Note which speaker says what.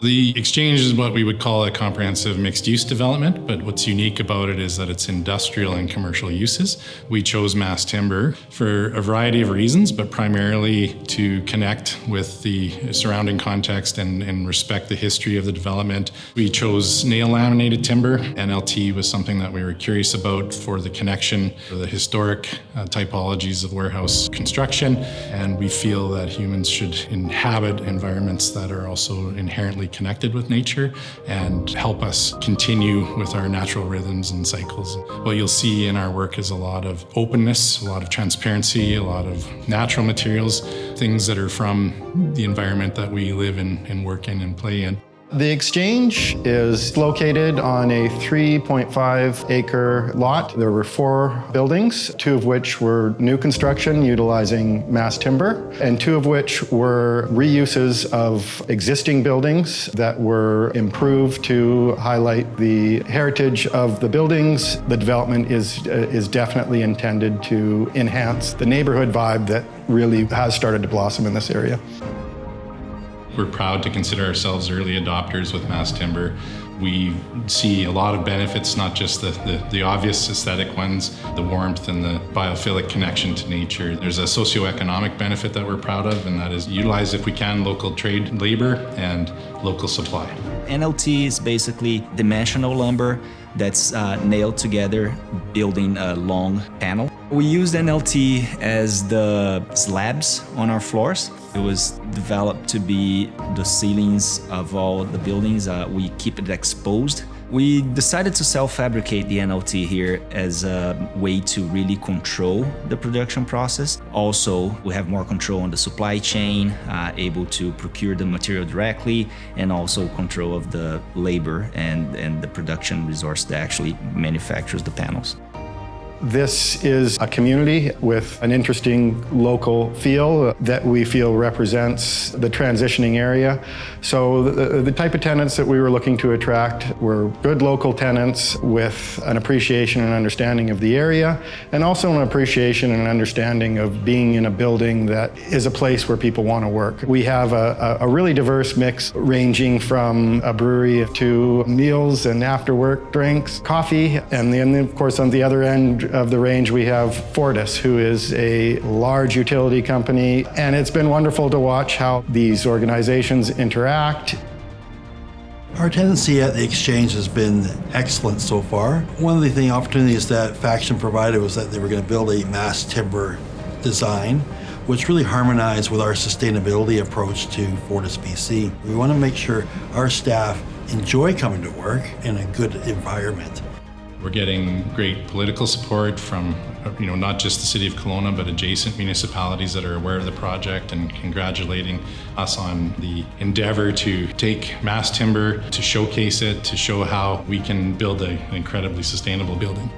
Speaker 1: The Exchange is what we would call a comprehensive mixed-use development, but what's unique about it is that it's industrial and commercial uses. We chose mass timber for a variety of reasons, but primarily to connect with the surrounding context and respect the history of the development. We chose nail-laminated timber. NLT was something that we were curious about for the connection for the historic typologies of warehouse construction, and we feel that humans should inhabit environments that are also inherently connected with nature and help us continue with our natural rhythms and cycles. What you'll see in our work is a lot of openness, a lot of transparency, a lot of natural materials, things that are from the environment that we live in and work in and play in.
Speaker 2: The Exchange is located on a 3.5-acre lot. There were 4 buildings, 2 of which were new construction utilizing mass timber, and 2 of which were reuses of existing buildings that were improved to highlight the heritage of the buildings. The development is definitely intended to enhance the neighborhood vibe that really has started to blossom in this area.
Speaker 1: We're proud to consider ourselves early adopters with mass timber. We see a lot of benefits, not just the obvious aesthetic ones, the warmth and the biophilic connection to nature. There's a socioeconomic benefit that we're proud of, and that is utilize, if we can, local trade labor and local supply.
Speaker 3: NLT is basically dimensional lumber that's nailed together, building a long panel. We used NLT as the slabs on our floors. It was developed to be the ceilings of all the buildings. We keep it exposed. We decided to self-fabricate the NLT here as a way to really control the production process. Also, we have more control on the supply chain, able to procure the material directly, and also control of the labor and the production resource that actually manufactures the panels.
Speaker 2: This is a community with an interesting local feel that we feel represents the transitioning area. So the type of tenants that we were looking to attract were good local tenants with an appreciation and understanding of the area, and also an appreciation and understanding of being in a building that is a place where people want to work. We have a really diverse mix ranging from a brewery to meals and after-work drinks, coffee, and then of course on the other end of the range we have Fortis, who is a large utility company, and it's been wonderful to watch how these organizations interact.
Speaker 4: Our tenancy at the Exchange has been excellent so far. One of the opportunities that Faction provided was that they were going to build a mass timber design, which really harmonized with our sustainability approach to Fortis BC. We want to make sure our staff enjoy coming to work in a good environment.
Speaker 1: We're getting great political support from, not just the city of Kelowna, but adjacent municipalities that are aware of the project and congratulating us on the endeavor to take mass timber, to showcase it, to show how we can build an incredibly sustainable building.